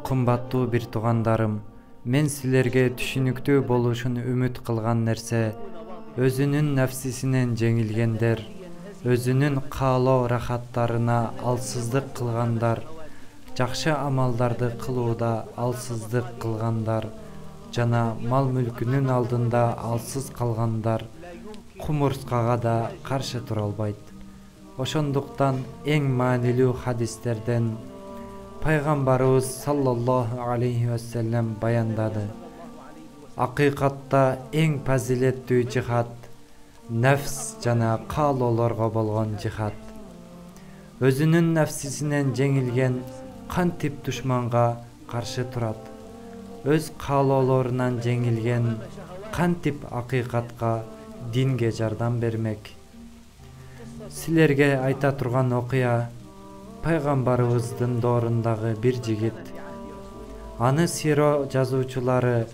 Кымбаттуу бир туугандарым, мен силерге түшүнүктүү болушун үмүт кылган нерсе өзүнүн нафсисинен жеңилгендер, өзүнүн каалоо рахаттарына алсыздык кылгандар, жакшы амалдарды кылууда алсыздык кылгандар жана мал мүлкүнүн алдында алсыз калгандар кумурскага да каршы тура албайт. Ошондуктан эң маанилүү хадистерден Пайгамбарыбыз саллаллаху алейхи вассалам баяндады. Акыйкатта эң фазилеттүү жихад нафс жана каалоолорго болгон жихад. Өзүнүн нафсисинен жеңилген кантип душманга каршы турат? Өз каалоолорунан жеңилген кантип акыйкатка, динге жардам бермек? Силерге айта турган окуя Пайгамбарыбыздын доорундагы бир жигит. Аны сиро жазуучулары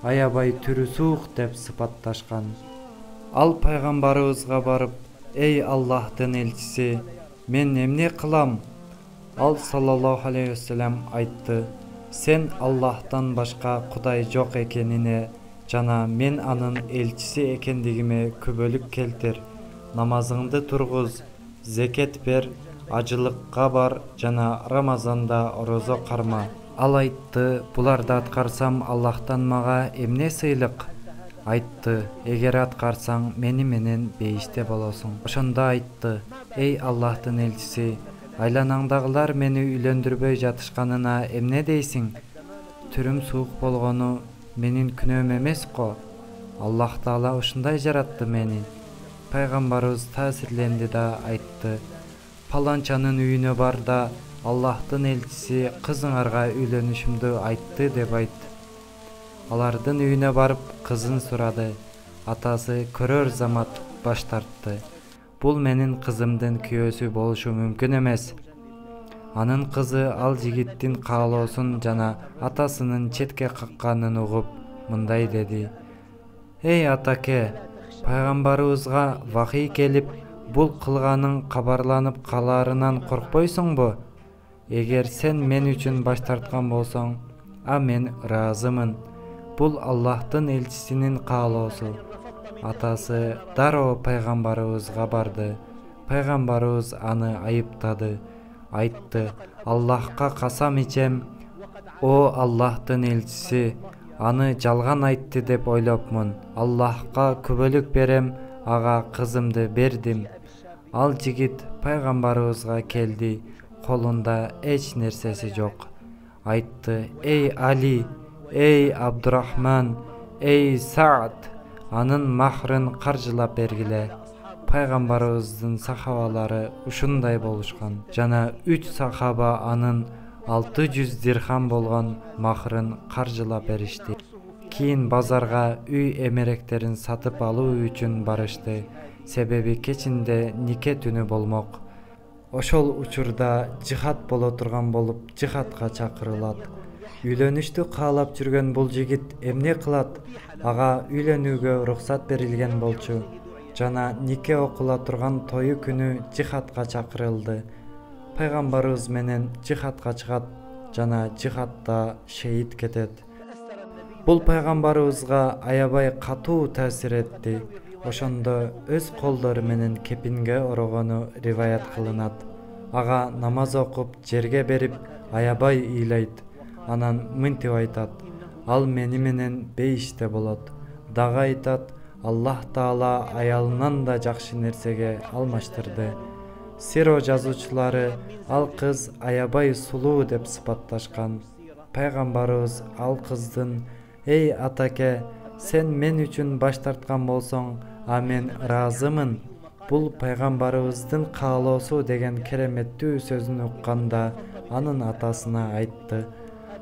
аябай түрүсуук деп сыпатташкан. Ал пайгамбарыбызга барып: "Эй Аллахтын элчиси, мен эмне кылам?" Ал саллаллаху алейхи вассалам айтты: "Сен Аллахтан башка Кудай жок экенине жана мен анын элчиси экендигиме күбөлүк келтир. Намазыңды тургуз, зекет бер, ажылыкка бар жана Рамазанда орозо карма." Ал айтты: "Буларды аткарсам Аллахтан мага эмне сыйлык?" Айтты: "Эгер аткарсаң мени менен бейиште болосуң." Ошондо айтты: "Эй Аллахтын элчиси, айланаңдагылар мени үйлөндүрбөй жатышканына эмне дейсиң? Түрүм суук болгону менин күнөөм эмес го. Аллах Таала ушундай жаратты мени." Пайгамбарыбыз таасирленди да айтты: "Паланчанын үйүнө бар да Аллахтын элчиси кызыңарга үйлөнүшүмдү айтты деп айт." Алардын үйүнө барып кызын сурады. Атасы көрөр замат баш тартты: "Бул менин кызымдын күйөөсү болушу мүмкүн эмес." Анын кызы ал жигиттин каалоосун жана атасынын четке какканын угуп мындай деди: "Эй атаке, пайгамбарыбызга вахий келип, бул кылганың кабарланып калаарынан коркпойсуңбу? Эгер сен мен үчүн баш тарткан болсоң, а мен ыраазымын. Бул Аллахтын элчисинин каалоосу." Атасы дароо пайгамбарыбызга барды. Пайгамбарыбыз аны айыптады. Айтты: "Аллахка касам ичем, о Аллахтын элчиси, аны жалган айтты деп ойлопмун. Аллахка күбөлүк берем, ага кызымды бердим." Ал жигит пайгамбарыбызга келди. Колунда эч нерсеси жок. Айтты: "Эй Али, эй Абдурахман, эй Саад, анын махрын каржылап бергиле." Пайгамбарыбыздын сахабалары ушундай болушкан жана 3 сахаба анын 600 дирхам болгон махрын каржылап беришти. Кийин базарга үй эмеректерин сатып алуу үчүн барышты. Себеби кечинде нике түнү болмок. Ошол учурда жихад боло турган болуп, жихадка чакырылат. Үйлөнүштү каалап жүргөн бул жигит эмне кылат? Ага үйлөнүүгө уруксат берилген болчу жана нике окула турган тою күнү жихадка чакырылды. Пайгамбарыбыз менен жихадка чыгат жана жихадда шейит кетет. Бул пайгамбарыбызга аябай катуу таасир этти. Ошондо өз колдору менен кепинге орогону риваят кылынат. Ага намаз окуп, жерге берип, аябай ыйлайт. Анан мынтип айтат: "Ал мени менен бейиште болот." Дагы айтат: "Аллах Таала аялынан да жакшы нерсеге алмаштырды." Сиро жазуучулары ал кыз аябай сулуу деп сыпатташкан. Пайгамбарыбыз ал кыздын: "Эй атаке, сен мен үчүн баш тарткан болсоң, а мен ыраазымын. Бул пайгамбарыбыздын каалоосу" деген кереметтүү сөзүн укканда анын атасына айтты: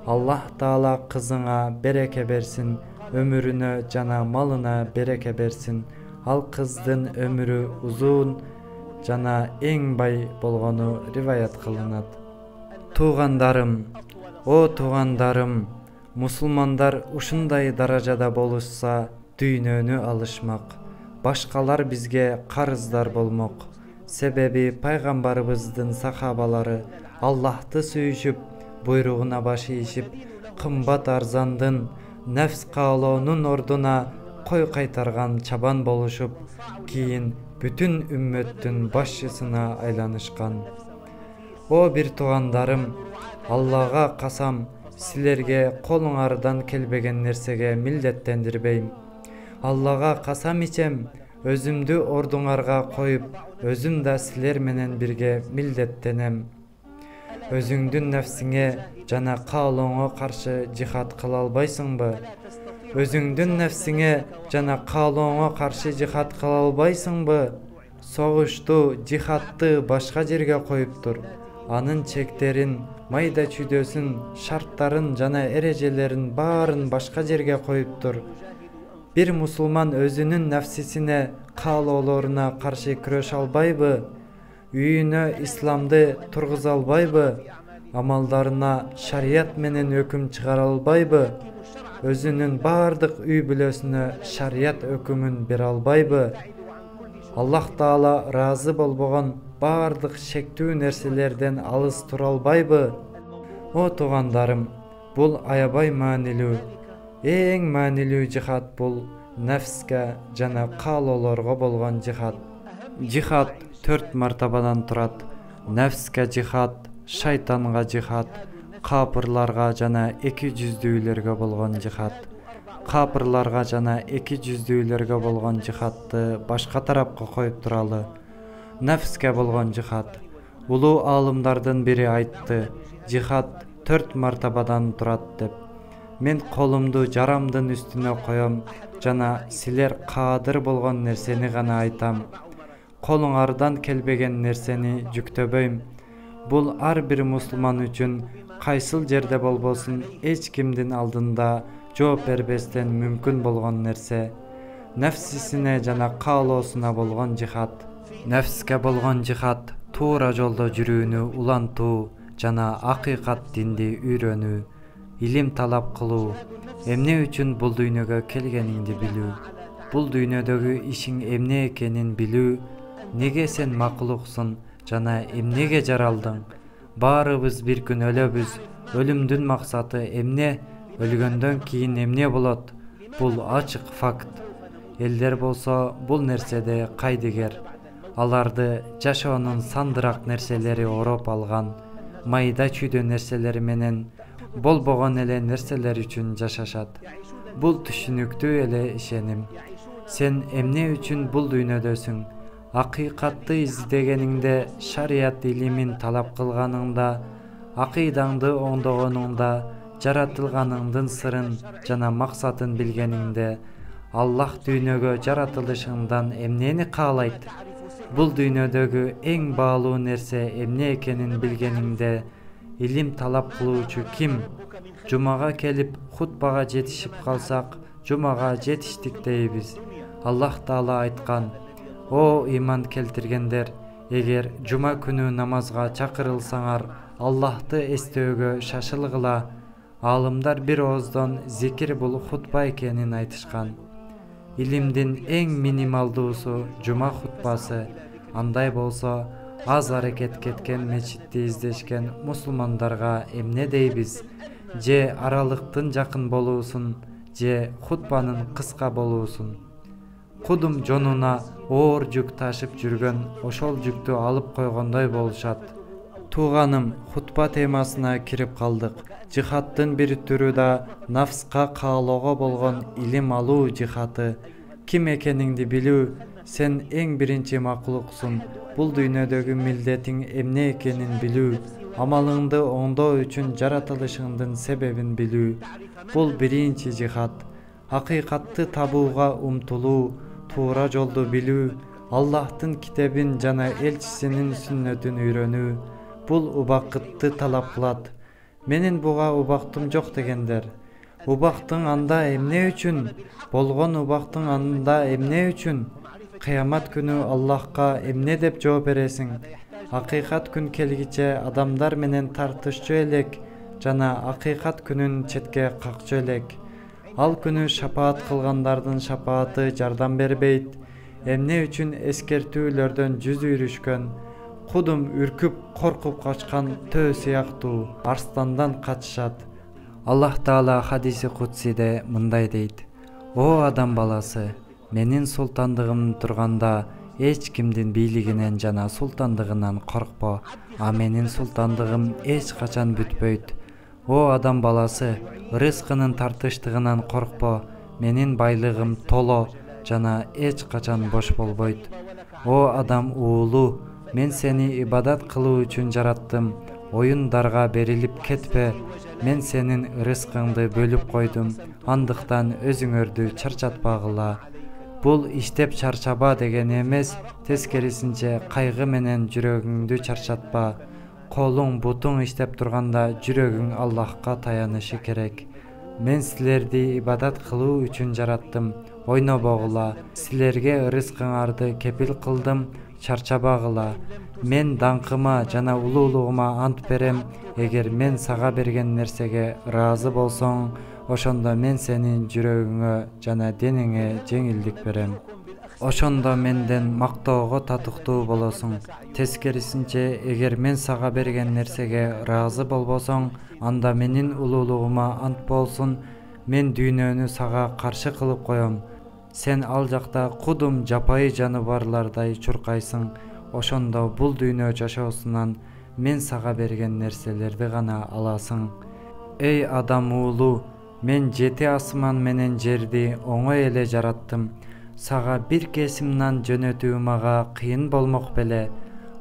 "Аллах Таала кызыңа береке берсин, өмүрүнө жана малына береке берсин. Ал кыздын өмүрү узун жана эң бай болгону риваят кылынат." Туугандарым, о туугандарым, мусулмандар ушундай даражада болушса, дүйнөнү алышмак. Башкалар бизге карыздар болмок. Себеби пайгамбарыбыздын сахабалары Аллахты сүйүшүп, буйругуна баш ийишип, кымбат арзандын нефс каалоонун ордуна кой кайтарган чабан болушуп, кийин бүтүн үммөттүн башчысына айланышкан. О бир туугандарым, Аллага касам, силерге колуңардан келбеген нерсеге милдеттендирбейм. Аллага касам ичем, өзүмдү ордуңарга коюп, өзүм да силер менен бирге милдеттенем. Өзүңдүн нефсиңе жана каалооңо каршы жихад кыла албайсыңбы? Өзүңдүн нефсиңе жана каалооңо каршы жихад кыла албайсыңбы? Согушту, жихадты башка жерге коюп тур. Анын чектерин, майда чүйдөсүн, шарттарын жана эрежелерин баарын башка жерге коюп тур. Бир мусулман өзүнүн нефсисине, каалоолоруна каршы күрөшө албайбы? Үйүнө исламды тургуза албайбы? Амалдарына шарият менен өкүм чыгара албайбы? Өзүнүн баардык үй бүлөсүнө шарият өкүмүн бере албайбы? Аллах Таала ыраазы болбогон баардык шектүү нерселерден алыс тура албайбы? О туугандарым, бул аябай маанилүү. Эң маанилүү жихад бул нефске жана каалоолорго болгон жихад. Жихад 4 мартабадан турат. Нефске жихад, шайтанга жихад, капырларга жана эки жүздүүлөргө болгон жихад. Капырларга жана эки жүздүүлөргө болгон жихадты башка тарапка коюп туралы. Нефске болгон жихад. Улуу аалымдардын бири айтты, жихад 4 мартабадан турат деп. Мен колумду жарамдын үстүнө коем жана силер каадыр болгон нерсени гана айтам. Колуңардан келбеген нерсени жүктөбөйм. Бул ар бир мусулман үчүн кайсыл жерде болбосун эч кимдин алдында жооп бербестен мүмкүн болгон нерсе. Нефсисине жана каалоосуна болгон жихад. Нефске болгон жихад туура жолдо жүрүүнү улантуу жана акыйкат динди үйрөнүү, илим талап кылуу, эмне үчүн бул дүйнөгө келгениңди билүү, бул дүйнөдөгү ишиң эмне экенин билүү, неге сен макулуксуң жана эмнеге жаралдың? Баарыбыз бир күн өлөбүз. Өлүмдүн максаты эмне? Өлгөндөн кийин эмне болот? Бул ачык факт. Элдер болсо бул нерседе кайдыгер. Аларды жашоонун сандыраак нерселери ороп алган, майда чүйдө нерселери менен болбогон эле нерселер үчүн жашашат. Бул түшүнүктүү эле ишеним. Сен эмне үчүн бул дүйнөдөсүң? Акыйкатты издегениңде, шарият илимин талап кылганыңда, акыйдаңды оңдогонуңда, жаратылганыңдын сырын жана максатын билгениңде, Аллах дүйнөгө жаратылышыңдан эмнени каалайт? Бул дүйнөдөгү эң баалуу нерсе эмне экенин билгениңде, илим талап кылуучу ким? Жумага келип хутбага жетишип калсак, жумага жетиштик дейбиз. Аллах Таала айткан: О иман келтиргендер, эгер жума күнү намазга чакырылсаңар, Аллахты эстөөгө шашылгыла. Аалымдар бир ооздон зикир бул хутба экенин айтышкан. Илимдин эң минималдуусу жума хутбасы. Андай болсо, аз аракет кеткен мечитти издешкен мусулмандарга эмне дейбиз? Же аралыктын жакын болуусун, же хутбанын кыска болуусун. Кудум жонуна оор жүк ташып жүргөн ошол жүктү алып койгондой болушат. Тууганым, хутба темасына кирип калдык. Жихадтын бир түрү да нафска каалоого болгон илим алуу жихаты. Ким экениңди билүү, сен эң биринчи макулуксуң. Бул дүйнөдөгү милдетиң эмне экенин билүү, амалыңды оңдоо үчүн жаратылышыңдын себебин билүү. Бул биринчи жихад. Акыйкатты табууга умтулуу, туура жолду билүү, Аллахтын китебин жана элчисинин сүннөтүн үйрөнүү. Бул убакытты талап кылат. Менин буга убактым жок дегендер. Убактың анда эмне үчүн? Болгон убактың анда эмне үчүн? Кыямат күнү Аллахка эмне деп жооп бересиң? Акыйкат күн келгиче адамдар менен тартышчу элек жана акыйкат күнүн четке какчу элек. Ал күнү шапаат кылгандардын шапааты жардам бербейт. Эмне үчүн эскертүүлөрдөн жүз үйрүшкөн, Кудум үркүп коркуп качкан төө сыяктуу арстандан качышат. Аллах Таала хадиси кудсиде мындай дейт: О адам баласы, менин султандыгым турганда эч кимдин бийлигинен жана султандыгынан коркпо, а менин султандыгым эч качан бүтпөйт. О адам баласы, рызкынын тартыштыгынан коркпо, менин байлыгым толо жана эч качан бош болбойт. О адам уулу, мен сени ибадат кылуу үчүн жараттым, оюндарга берилип кетпе. Мен сенин рызкыңды бөлүп койдум, андыктан өзүңөрдү чарчатпагыла. Бул иштеп чарчаба деген эмес, тескерисинче кайгы менен жүрөгүңдү чарчатпа. Колуң бутуң иштеп турганда жүрөгүң Аллахка таянышы керек. Мен силерди ибадат кылуу үчүн жараттым, ойнобогула. Силерге рызкыңарды кепил кылдым, чарчабагыла. Мен даңкыма жана улуулугума ант берем, эгер мен сага берген нерсеге ыраазы болсоң, ошондо мен сенин жүрөгүңө жана денеңе жеңилдик берем. Ошондо менден мактоого татыктуу болосуң. Тескерисинче, эгер мен сага берген нерсеге ыраазы болбосоң, анда менин улуулугума ант болсун, мен дүйнөнү сага каршы кылып коем. Сен ал жакта кудум жапайы жаныбарлардай чуркайсың. Ошондо бул дүйнө жашоосунан мен сага берген нерселерди гана аласың. Эй адам уулу, мен 7 асман менен жерди оңой эле жараттым. Сага бир кесим нан жөнөтүү мага кыйын болмок беле.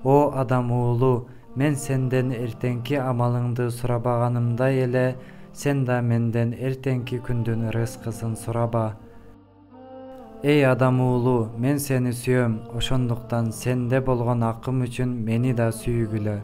О адам уулу, мен сенден эртеңки амалыңды сурабаганымдай эле, сен да менден эртеңки күндүн рызкысын сураба. Эй адам уулу, мен сени сүйөм, ошондуктан сенде болгон акым үчүн мени да сүйгүлө.